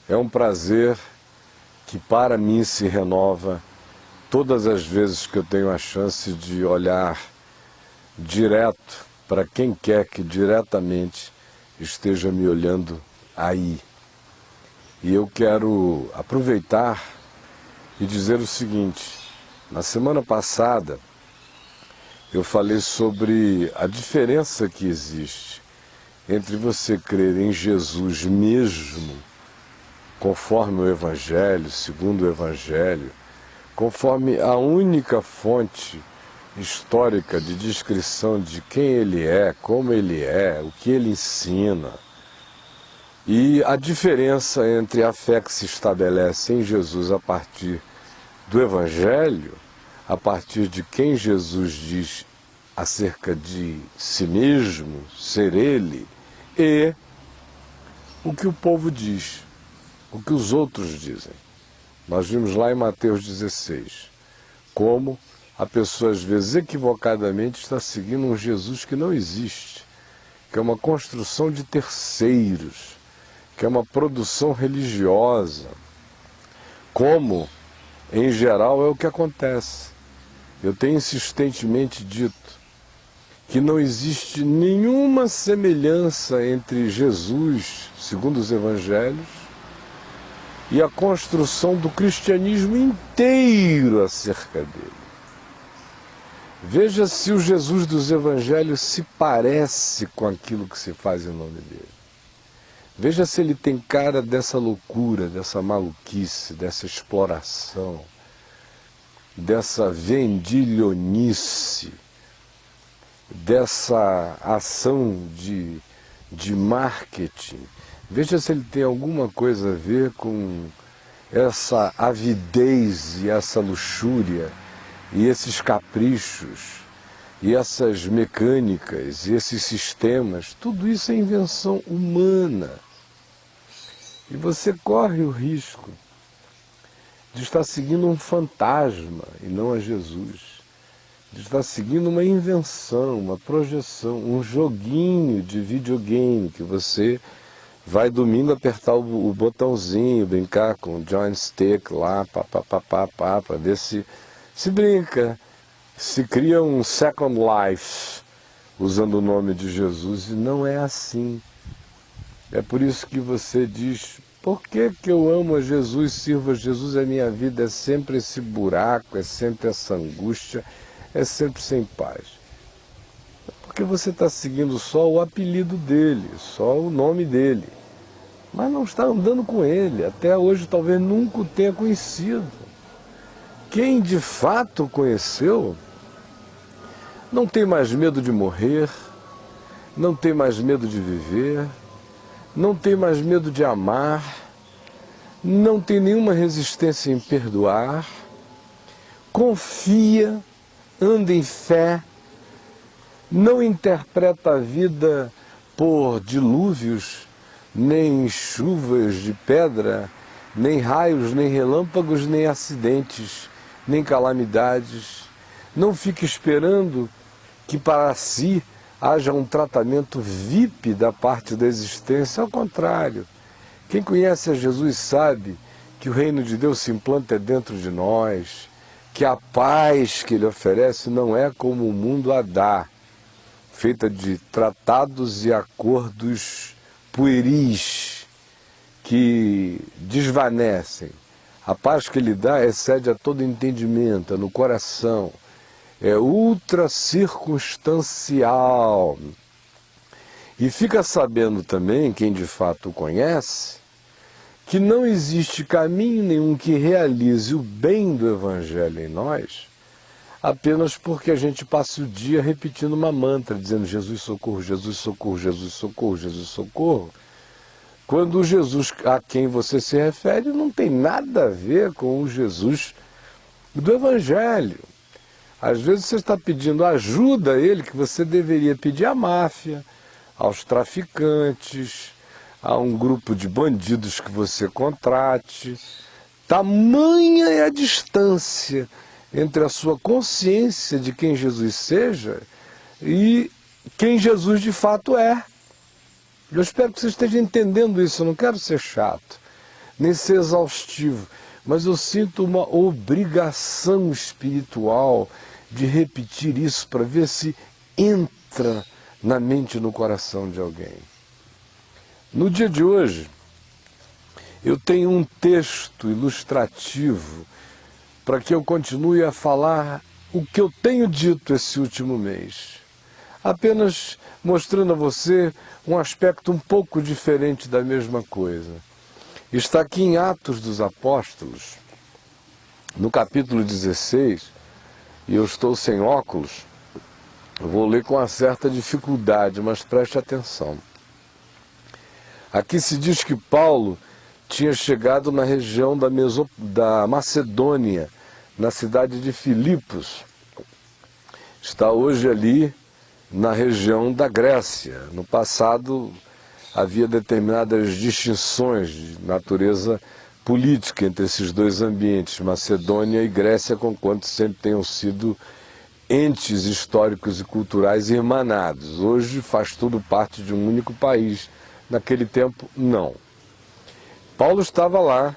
É um prazer que para mim se renova todas as vezes que eu tenho a chance de olhar direto para quem quer que diretamente esteja me olhando aí. E eu quero aproveitar e dizer o seguinte: na semana passada eu falei sobre a diferença que existe entre você crer em Jesus mesmo, conforme o Evangelho, segundo o Evangelho, conforme a única fonte histórica de descrição de quem ele é, como ele é, o que ele ensina, e a diferença entre a fé que se estabelece em Jesus a partir do Evangelho, a partir de quem Jesus diz acerca de si mesmo, ser ele, e o que o povo diz, o que os outros dizem. Nós vimos lá em Mateus 16, como a pessoa às vezes equivocadamente está seguindo um Jesus que não existe, que é uma construção de terceiros, que é uma produção religiosa, como em geral é o que acontece. Eu tenho insistentemente dito que não existe nenhuma semelhança entre Jesus, segundo os Evangelhos, e a construção do cristianismo inteiro acerca dele. Veja se o Jesus dos Evangelhos se parece com aquilo que se faz em nome dele. Veja se ele tem cara dessa loucura, dessa maluquice, dessa exploração, dessa vendilhonice, dessa ação de marketing. Veja se ele tem alguma coisa a ver com essa avidez e essa luxúria e esses caprichos e essas mecânicas e esses sistemas. Tudo isso é invenção humana. E você corre o risco de estar seguindo um fantasma e não a Jesus. De estar seguindo uma invenção, uma projeção, um joguinho de videogame que você vai domingo apertar o botãozinho, brincar com o joystick lá, para ver se brinca, se cria um Second Life usando o nome de Jesus, e não é assim. É por isso que você diz: por que eu amo a Jesus, sirvo a Jesus, a minha vida é sempre esse buraco, é sempre essa angústia, é sempre sem paz? Porque você está seguindo só o apelido dele, só o nome dele, mas não está andando com ele. Até hoje talvez nunca o tenha conhecido. Quem de fato o conheceu não tem mais medo de morrer, não tem mais medo de viver, não tem mais medo de amar, não tem nenhuma resistência em perdoar, confia, anda em fé, não interpreta a vida por dilúvios, nem chuvas de pedra, nem raios, nem relâmpagos, nem acidentes, nem calamidades. Não fica esperando que para si haja um tratamento VIP da parte da existência. Ao contrário, quem conhece a Jesus sabe que o reino de Deus se implanta dentro de nós, que a paz que ele oferece não é como o mundo a dá, feita de tratados e acordos pueris que desvanecem. A paz que ele dá excede a todo entendimento, é no coração, é ultra circunstancial. E fica sabendo também, quem de fato o conhece, que não existe caminho nenhum que realize o bem do Evangelho em nós, apenas porque a gente passa o dia repetindo uma mantra, dizendo Jesus socorro, Jesus socorro, Jesus socorro, Jesus socorro, quando o Jesus a quem você se refere não tem nada a ver com o Jesus do Evangelho. Às vezes você está pedindo ajuda a ele que você deveria pedir à máfia, aos traficantes, a um grupo de bandidos que você contrate. Tamanha é a distância entre a sua consciência de quem Jesus seja e quem Jesus de fato é. Eu espero que você esteja entendendo isso, eu não quero ser chato. nem ser exaustivo, mas eu sinto uma obrigação espiritual de repetir isso para ver se entra na mente e no coração de alguém. No dia de hoje, eu tenho um texto ilustrativo para que eu continue a falar o que eu tenho dito esse último mês. Apenas mostrando a você um aspecto um pouco diferente da mesma coisa. Está aqui em Atos dos Apóstolos, no capítulo 16, e eu estou sem óculos, eu vou ler com uma certa dificuldade, mas preste atenção. Aqui se diz que Paulo tinha chegado na região da Macedônia, na cidade de Filipos. Está hoje ali na região da Grécia. No passado havia determinadas distinções de natureza política entre esses dois ambientes, Macedônia e Grécia, conquanto sempre tenham sido entes históricos e culturais irmanados. Hoje faz tudo parte de um único país. Naquele tempo, não. Paulo estava lá,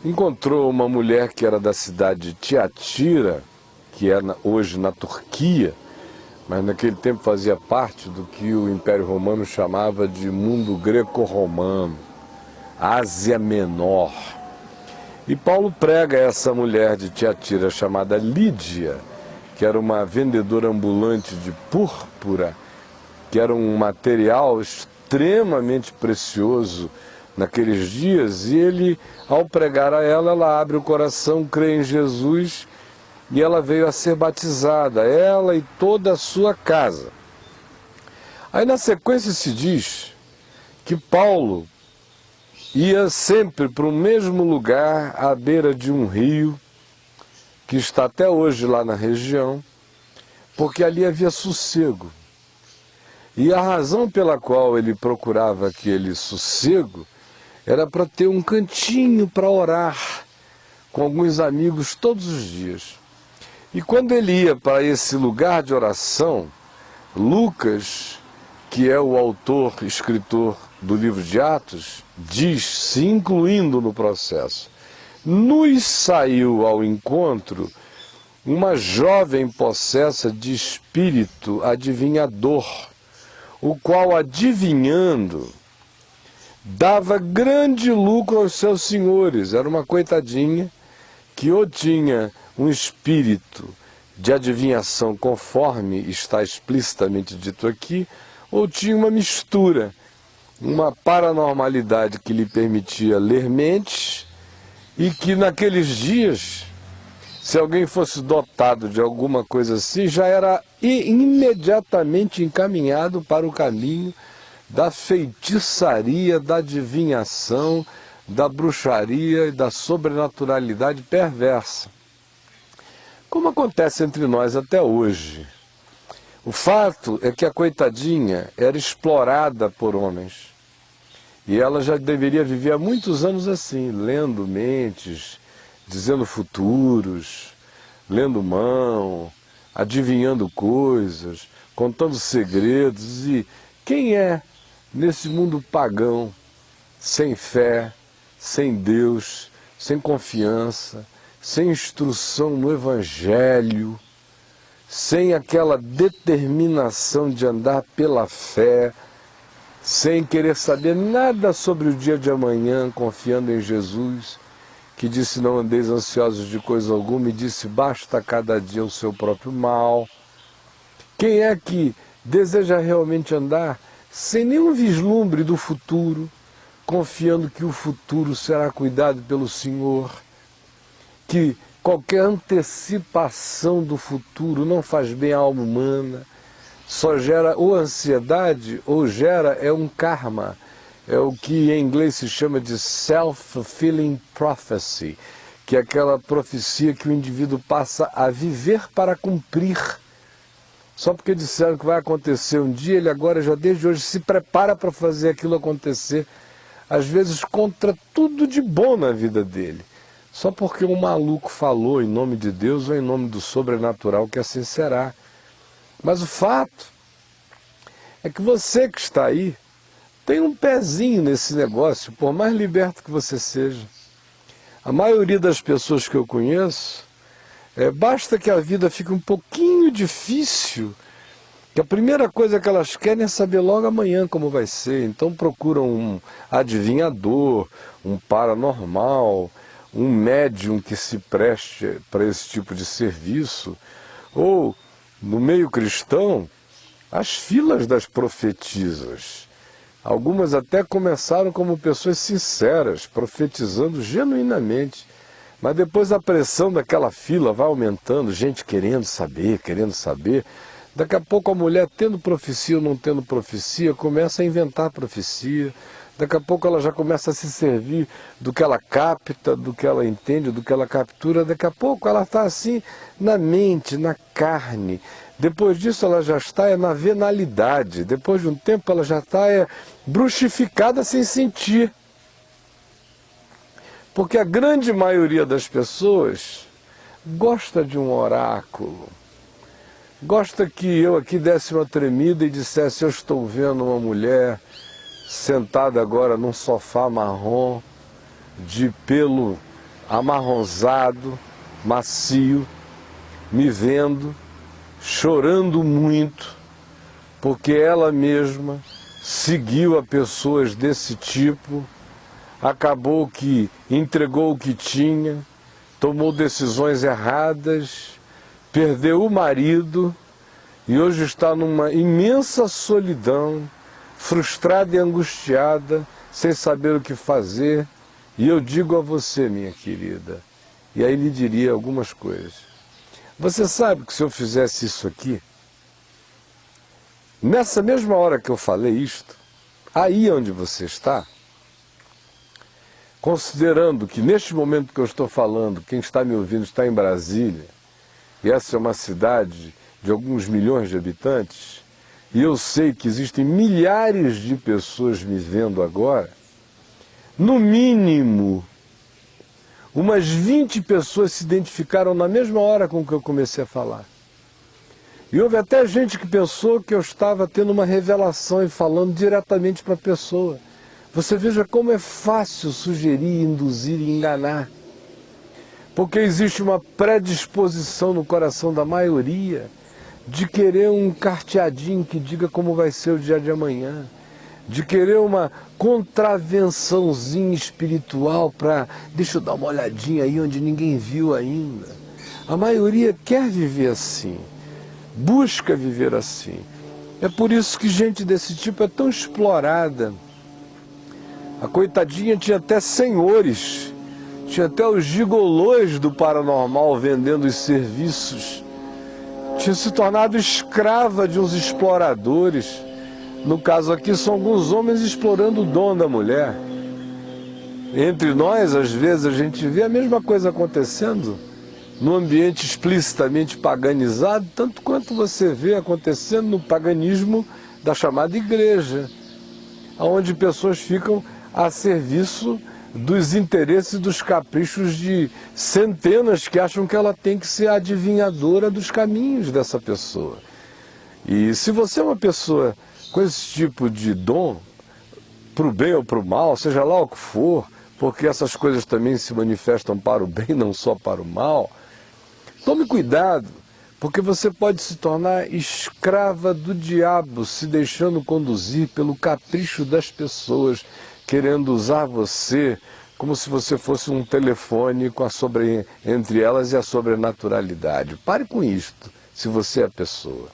encontrou uma mulher que era da cidade de Tiatira, que é hoje na Turquia, mas naquele tempo fazia parte do que o Império Romano chamava de mundo greco-romano, Ásia Menor. E Paulo prega essa mulher de Tiatira chamada Lídia, que era uma vendedora ambulante de púrpura, que era um material extremamente precioso naqueles dias, e ele, ao pregar a ela, ela abre o coração, crê em Jesus, e ela veio a ser batizada, ela e toda a sua casa. Aí na sequência se diz que Paulo ia sempre para o mesmo lugar, à beira de um rio, que está até hoje lá na região, porque ali havia sossego. E a razão pela qual ele procurava aquele sossego era para ter um cantinho para orar com alguns amigos todos os dias. E quando ele ia para esse lugar de oração, Lucas, que é o autor, escritor do livro de Atos, diz, se incluindo no processo, nos saiu ao encontro uma jovem possessa de espírito adivinhador, o qual, adivinhando, dava grande lucro aos seus senhores. Era uma coitadinha que ou tinha um espírito de adivinhação, conforme está explicitamente dito aqui, ou tinha uma mistura, uma paranormalidade que lhe permitia ler mentes, e que naqueles dias, se alguém fosse dotado de alguma coisa assim, já era imediatamente encaminhado para o caminho da feitiçaria, da adivinhação, da bruxaria e da sobrenaturalidade perversa. Como acontece entre nós até hoje. O fato é que a coitadinha era explorada por homens. E ela já deveria viver há muitos anos assim, lendo mentes, dizendo futuros, lendo mão, adivinhando coisas, contando segredos. E quem é nesse mundo pagão, sem fé, sem Deus, sem confiança, sem instrução no Evangelho, sem aquela determinação de andar pela fé, sem querer saber nada sobre o dia de amanhã, confiando em Jesus, que disse, não andeis ansiosos de coisa alguma, e disse, basta cada dia o seu próprio mal. Quem é que deseja realmente andar sem nenhum vislumbre do futuro, confiando que o futuro será cuidado pelo Senhor, que qualquer antecipação do futuro não faz bem à alma humana, só gera ou ansiedade ou gera um karma, é o que em inglês se chama de self-fulfilling prophecy, que é aquela profecia que o indivíduo passa a viver para cumprir. Só porque disseram que vai acontecer um dia, ele agora já desde hoje se prepara para fazer aquilo acontecer, às vezes contra tudo de bom na vida dele. Só porque um maluco falou em nome de Deus ou em nome do sobrenatural, que assim será. Mas o fato é que você que está aí tem um pezinho nesse negócio, por mais liberto que você seja. A maioria das pessoas que eu conheço, basta que a vida fique um pouquinho difícil, que a primeira coisa que elas querem é saber logo amanhã como vai ser. Então procuram um adivinhador, um paranormal, um médium que se preste para esse tipo de serviço. Ou, no meio cristão, as filas das profetisas. Algumas até começaram como pessoas sinceras, profetizando genuinamente. Mas depois a pressão daquela fila vai aumentando, gente querendo saber, querendo saber. Daqui a pouco a mulher, tendo profecia ou não tendo profecia, começa a inventar profecia. Daqui a pouco ela já começa a se servir do que ela capta, do que ela entende, do que ela captura. Daqui a pouco ela está assim na mente, na carne. Depois disso ela já está na venalidade. Depois de um tempo ela já está bruxificada sem sentir. Porque a grande maioria das pessoas gosta de um oráculo. Gosta que eu aqui desse uma tremida e dissesse: eu estou vendo uma mulher sentada agora num sofá marrom, de pelo amarronzado, macio, me vendo, chorando muito, porque ela mesma seguiu a pessoas desse tipo, acabou que entregou o que tinha, tomou decisões erradas, perdeu o marido e hoje está numa imensa solidão, frustrada e angustiada, sem saber o que fazer. E eu digo a você, minha querida, e aí lhe diria algumas coisas. Você sabe que se eu fizesse isso aqui, nessa mesma hora que eu falei isto, aí onde você está, considerando que neste momento que eu estou falando, quem está me ouvindo está em Brasília, e essa é uma cidade de alguns milhões de habitantes, e eu sei que existem milhares de pessoas me vendo agora, no mínimo, umas 20 pessoas se identificaram na mesma hora com que eu comecei a falar. E houve até gente que pensou que eu estava tendo uma revelação e falando diretamente para a pessoa. Você veja como é fácil sugerir, induzir e enganar. Porque existe uma predisposição no coração da maioria de querer um carteadinho que diga como vai ser o dia de amanhã, de querer uma contravençãozinha espiritual para, deixa eu dar uma olhadinha aí onde ninguém viu ainda. A maioria quer viver assim, busca viver assim. É por isso que gente desse tipo é tão explorada. A coitadinha tinha até senhores, tinha até os gigolôs do paranormal vendendo os serviços. Tinha se tornado escrava de uns exploradores. No caso aqui, são alguns homens explorando o dom da mulher. Entre nós, às vezes, a gente vê a mesma coisa acontecendo no ambiente explicitamente paganizado, tanto quanto você vê acontecendo no paganismo da chamada igreja, onde pessoas ficam a serviço dos interesses e dos caprichos de centenas que acham que ela tem que ser adivinhadora dos caminhos dessa pessoa. E se você é uma pessoa com esse tipo de dom, para o bem ou para o mal, seja lá o que for, porque essas coisas também se manifestam para o bem, não só para o mal, tome cuidado, porque você pode se tornar escrava do diabo, se deixando conduzir pelo capricho das pessoas, querendo usar você como se você fosse um telefone com entre elas e a sobrenaturalidade. Pare com isto, se você é a pessoa.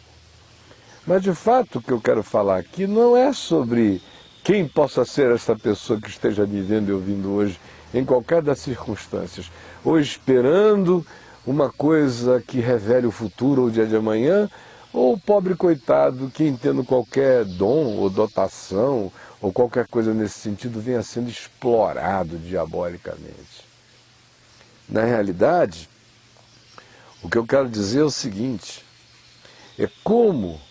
Mas de fato o que eu quero falar aqui não é sobre quem possa ser essa pessoa que esteja me vendo e ouvindo hoje, em qualquer das circunstâncias, ou esperando uma coisa que revele o futuro ou o dia de amanhã, ou o pobre coitado que, tendo qualquer dom ou dotação, ou qualquer coisa nesse sentido, venha sendo explorado diabolicamente. Na realidade, o que eu quero dizer é o seguinte: é como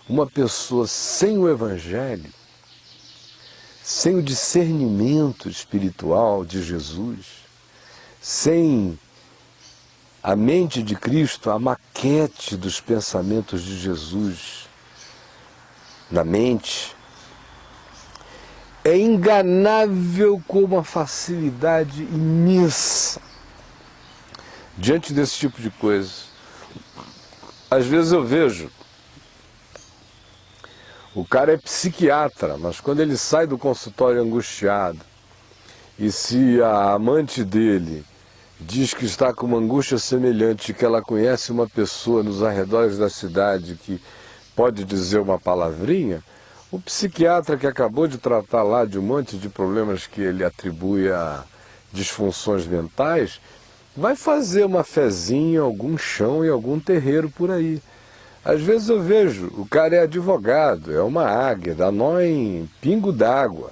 uma pessoa sem o Evangelho, sem o discernimento espiritual de Jesus, sem a mente de Cristo, a maquete dos pensamentos de Jesus na mente, é enganável com uma facilidade imensa diante desse tipo de coisa. Às vezes eu vejo, o cara é psiquiatra, mas quando ele sai do consultório angustiado, e se a amante dele diz que está com uma angústia semelhante, que ela conhece uma pessoa nos arredores da cidade que pode dizer uma palavrinha, o psiquiatra que acabou de tratar lá de um monte de problemas que ele atribui a disfunções mentais, vai fazer uma fezinha em algum chão e algum terreiro por aí. Às vezes eu vejo, o cara é advogado, é uma águia, dá nó em pingo d'água,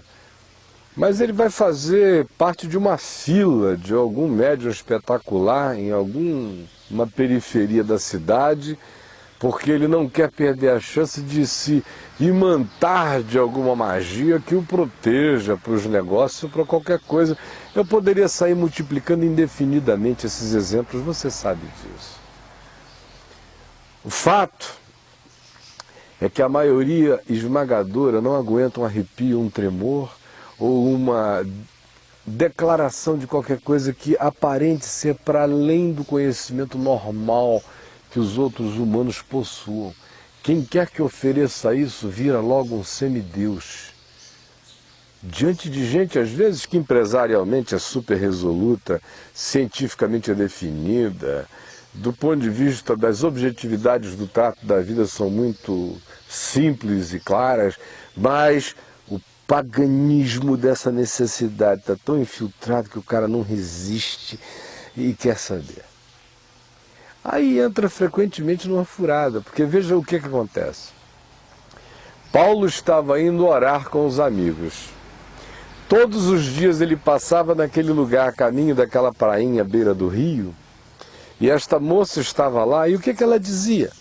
mas ele vai fazer parte de uma fila de algum médium espetacular em alguma periferia da cidade, porque ele não quer perder a chance de se imantar de alguma magia que o proteja para os negócios, para qualquer coisa. Eu poderia sair multiplicando indefinidamente esses exemplos, você sabe disso. O fato é que a maioria esmagadora não aguenta um arrepio, um tremor ou uma declaração de qualquer coisa que aparente ser para além do conhecimento normal que os outros humanos possuam. Quem quer que ofereça isso vira logo um semideus. Diante de gente, às vezes, que empresarialmente é super resoluta, cientificamente é definida, do ponto de vista das objetividades do trato da vida são muito simples e claras, mas o paganismo dessa necessidade está tão infiltrado que o cara não resiste e quer saber. Aí entra frequentemente numa furada, porque veja o que acontece. Paulo estava indo orar com os amigos. Todos os dias ele passava naquele lugar, a caminho daquela prainha à beira do rio, e esta moça estava lá, e o que ela dizia?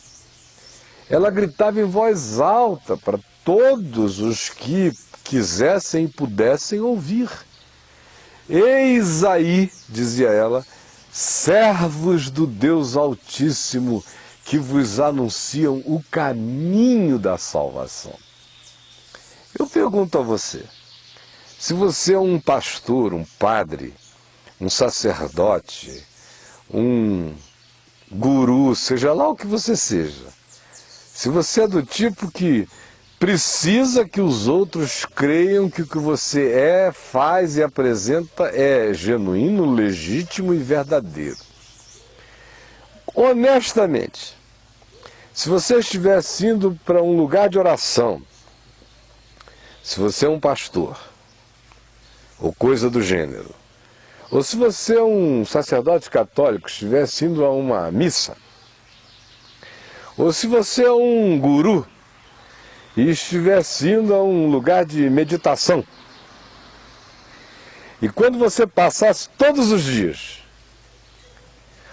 Ela gritava em voz alta para todos os que quisessem e pudessem ouvir. Eis aí, dizia ela, servos do Deus Altíssimo, que vos anunciam o caminho da salvação. Eu pergunto a você, se você é um pastor, um padre, um sacerdote, um guru, seja lá o que você seja, se você é do tipo que precisa que os outros creiam que o que você é, faz e apresenta é genuíno, legítimo e verdadeiro. Honestamente, se você estivesse indo para um lugar de oração, se você é um pastor, ou coisa do gênero, ou se você é um sacerdote católico, estivesse indo a uma missa, ou se você é um guru e estivesse indo a um lugar de meditação, e quando você passasse todos os dias,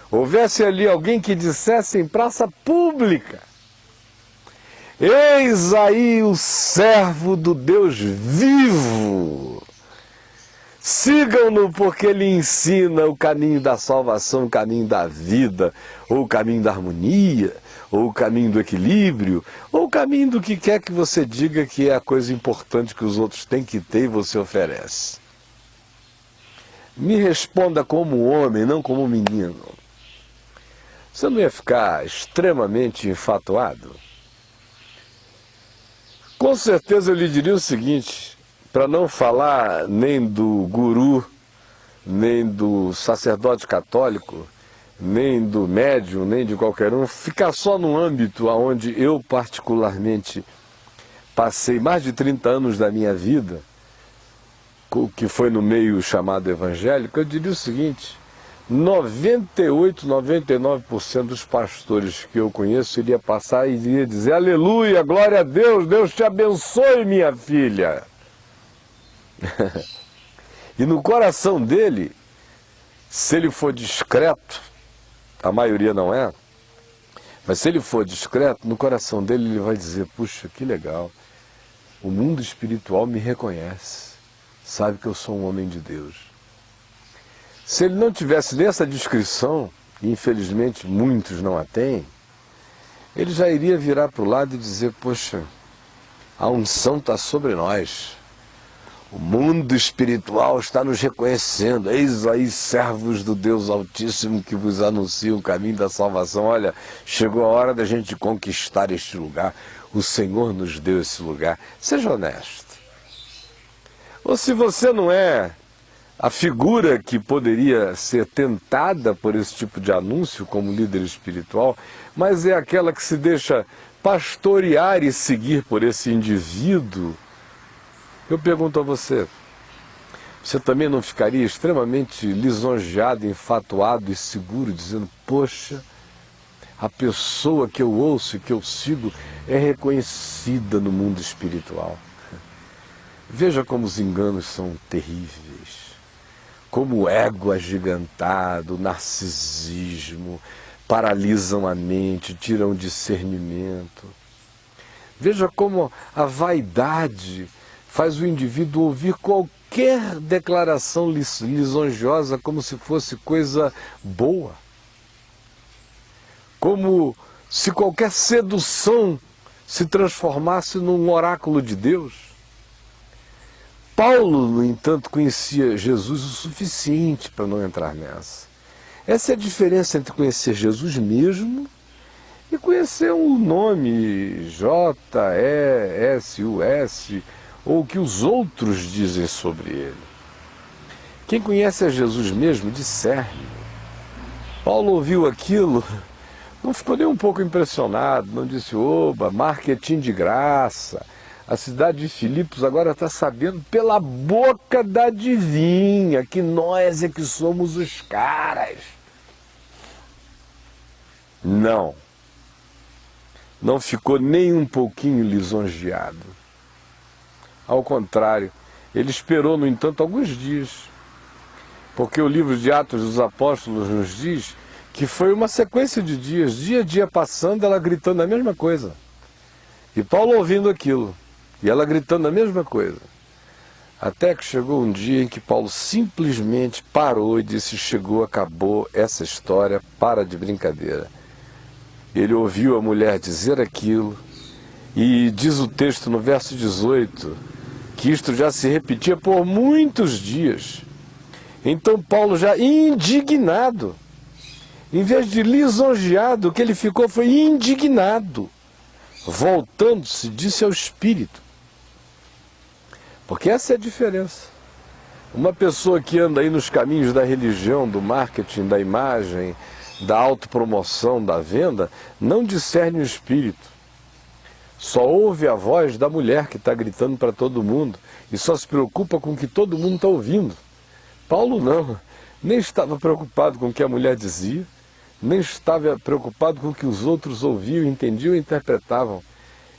houvesse ali alguém que dissesse em praça pública, eis aí o servo do Deus vivo, sigam-no porque ele ensina o caminho da salvação, o caminho da vida, ou o caminho da harmonia, ou o caminho do equilíbrio, ou o caminho do que quer que você diga que é a coisa importante que os outros têm que ter e você oferece. Me responda como homem, não como menino. Você não ia ficar extremamente enfatuado? Com certeza eu lhe diria o seguinte, para não falar nem do guru, nem do sacerdote católico, nem do médium, nem de qualquer um, ficar só no âmbito onde eu particularmente passei mais de 30 anos da minha vida, que foi no meio chamado evangélico, eu diria o seguinte, 98, 99% dos pastores que eu conheço iria passar e iria dizer, aleluia, glória a Deus, Deus te abençoe, minha filha. E no coração dele, se ele for discreto, a maioria não é, mas se ele for discreto, no coração dele ele vai dizer, puxa, que legal, o mundo espiritual me reconhece, sabe que eu sou um homem de Deus. Se ele não tivesse nessa descrição, e infelizmente muitos não a têm, ele já iria virar para o lado e dizer, poxa, a unção está sobre nós. O mundo espiritual está nos reconhecendo. Eis aí, servos do Deus Altíssimo, que vos anunciam o caminho da salvação. Olha, chegou a hora da gente conquistar este lugar. O Senhor nos deu esse lugar. Seja honesto. Ou se você não é a figura que poderia ser tentada por esse tipo de anúncio como líder espiritual, mas é aquela que se deixa pastorear e seguir por esse indivíduo, eu pergunto a você, você também não ficaria extremamente lisonjeado, enfatuado e seguro, dizendo, poxa, a pessoa que eu ouço e que eu sigo é reconhecida no mundo espiritual. Veja como os enganos são terríveis, como o ego agigantado, o narcisismo, paralisam a mente, tiram o discernimento. Veja como a vaidade faz o indivíduo ouvir qualquer declaração lisonjosa como se fosse coisa boa. Como se qualquer sedução se transformasse num oráculo de Deus. Paulo, no entanto, conhecia Jesus o suficiente para não entrar nessa. Essa é a diferença entre conhecer Jesus mesmo e conhecer um nome J-E-S-U-S ou o que os outros dizem sobre ele. Quem conhece a Jesus mesmo discerne. Paulo ouviu aquilo, não ficou nem um pouco impressionado, não disse, oba, marketing de graça. A cidade de Filipos agora está sabendo pela boca da adivinha que nós é que somos os caras. Não ficou nem um pouquinho lisonjeado. Ao contrário, ele esperou, no entanto, alguns dias, porque o livro de Atos dos Apóstolos nos diz que foi uma sequência de dias, dia a dia passando, ela gritando a mesma coisa. E Paulo ouvindo aquilo, e ela gritando a mesma coisa. Até que chegou um dia em que Paulo simplesmente parou e disse, chegou, acabou essa história, para de brincadeira. Ele ouviu a mulher dizer aquilo, e diz o texto no verso 18, que isto já se repetia por muitos dias. Então Paulo, já indignado, em vez de lisonjeado, o que ele ficou foi indignado. Voltando-se, disse ao Espírito. Porque essa é a diferença. Uma pessoa que anda aí nos caminhos da religião, do marketing, da imagem, da autopromoção, da venda, não discerne o Espírito. Só ouve a voz da mulher que está gritando para todo mundo e só se preocupa com o que todo mundo está ouvindo. Paulo não, nem estava preocupado com o que a mulher dizia, nem estava preocupado com o que os outros ouviam, entendiam e interpretavam.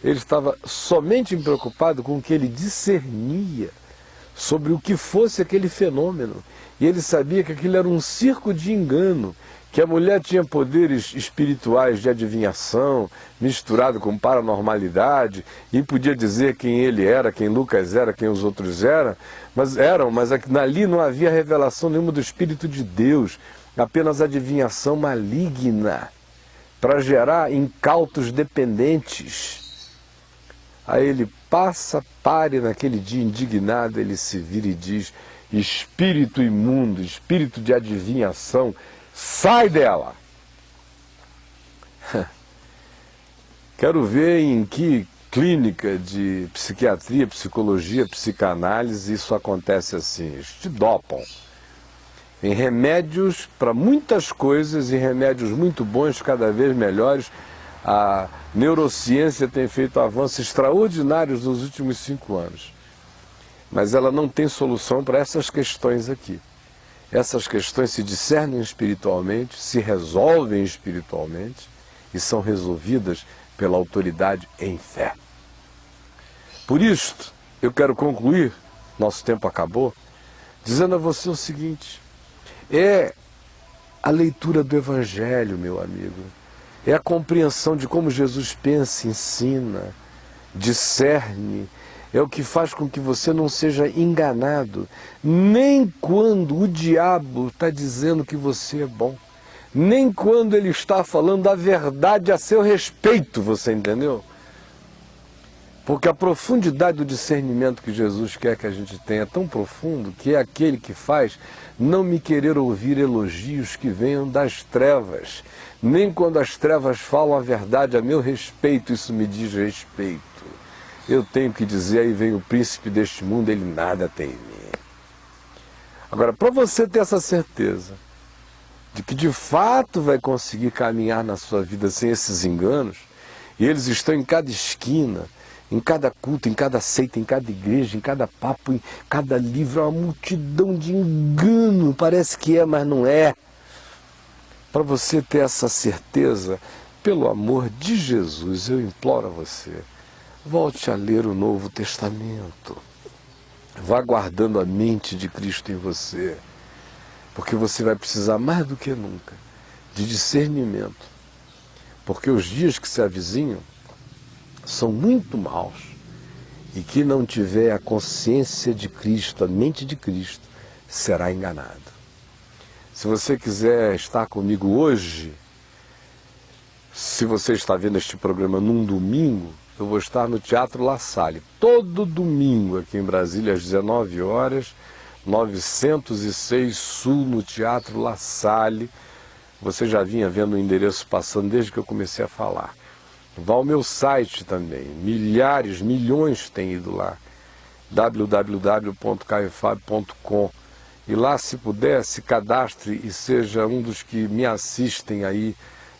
Ele estava somente preocupado com o que ele discernia sobre o que fosse aquele fenômeno. E ele sabia que aquilo era um circo de engano, que a mulher tinha poderes espirituais de adivinhação, misturado com paranormalidade, e podia dizer quem ele era, quem Lucas era, quem os outros eram, mas ali não havia revelação nenhuma do Espírito de Deus, apenas adivinhação maligna, para gerar incautos dependentes. Aí ele pare naquele dia indignado, ele se vira e diz, espírito imundo, espírito de adivinhação, sai dela! Quero ver em que clínica de psiquiatria, psicologia, psicanálise isso acontece assim. Eles te dopam em remédios para muitas coisas e remédios muito bons, cada vez melhores. A neurociência tem feito avanços extraordinários nos últimos 5 anos. Mas ela não tem solução para essas questões aqui. Essas questões se discernem espiritualmente, se resolvem espiritualmente e são resolvidas pela autoridade em fé. Por isto, eu quero concluir, nosso tempo acabou, dizendo a você o seguinte, é a leitura do Evangelho, meu amigo, é a compreensão de como Jesus pensa, ensina, discerne, é o que faz com que você não seja enganado, nem quando o diabo está dizendo que você é bom, nem quando ele está falando a verdade a seu respeito, você entendeu? Porque a profundidade do discernimento que Jesus quer que a gente tenha é tão profundo que é aquele que faz não me querer ouvir elogios que venham das trevas, nem quando as trevas falam a verdade a meu respeito, isso me diz respeito. Eu tenho que dizer, aí vem o príncipe deste mundo, ele nada tem em mim. Agora, para você ter essa certeza de que de fato vai conseguir caminhar na sua vida sem esses enganos, e eles estão em cada esquina, em cada culto, em cada seita, em cada igreja, em cada papo, em cada livro, é uma multidão de engano, parece que é, mas não é. Para você ter essa certeza, pelo amor de Jesus, eu imploro a você, volte a ler o Novo Testamento. Vá guardando a mente de Cristo em você, porque você vai precisar mais do que nunca de discernimento, porque os dias que se avizinham são muito maus, e quem não tiver a consciência de Cristo, a mente de Cristo, será enganado. Se você quiser estar comigo hoje, se você está vendo este programa num domingo, eu vou estar no Teatro La Salle, todo domingo aqui em Brasília, às 19 horas, 906 Sul, no Teatro La Salle. Você já vinha vendo o endereço passando desde que eu comecei a falar. Vá ao meu site também, milhões têm ido lá, www.caiofabio.com. E lá, se puder, se cadastre e seja um dos que me assistem aí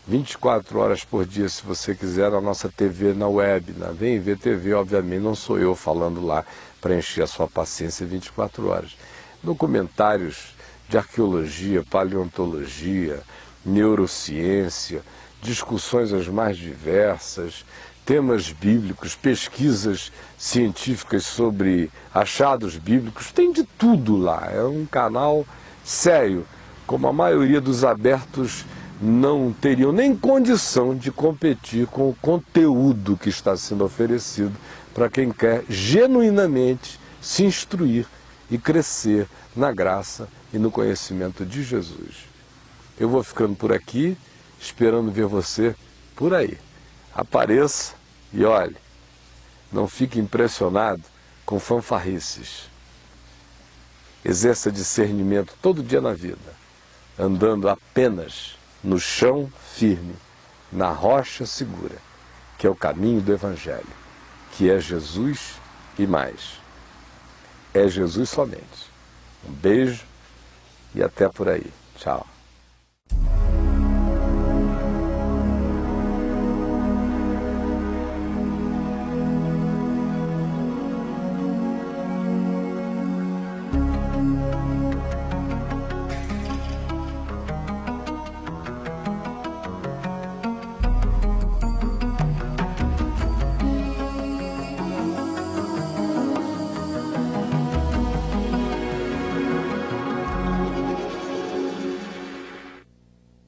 24 horas por dia, se você quiser, na nossa TV na web, na Vem Ver TV, obviamente, não sou eu falando lá para encher a sua paciência 24 horas. Documentários de arqueologia, paleontologia, neurociência, discussões as mais diversas, temas bíblicos, pesquisas científicas sobre achados bíblicos, tem de tudo lá. É um canal sério, como a maioria dos abertos não teriam nem condição de competir com o conteúdo que está sendo oferecido para quem quer genuinamente se instruir e crescer na graça e no conhecimento de Jesus. Eu vou ficando por aqui, esperando ver você por aí. Apareça e olhe, não fique impressionado com fanfarrices. Exerça discernimento todo dia na vida, andando apenas no chão firme, na rocha segura, que é o caminho do Evangelho, que é Jesus e mais. É Jesus somente. Um beijo e até por aí. Tchau.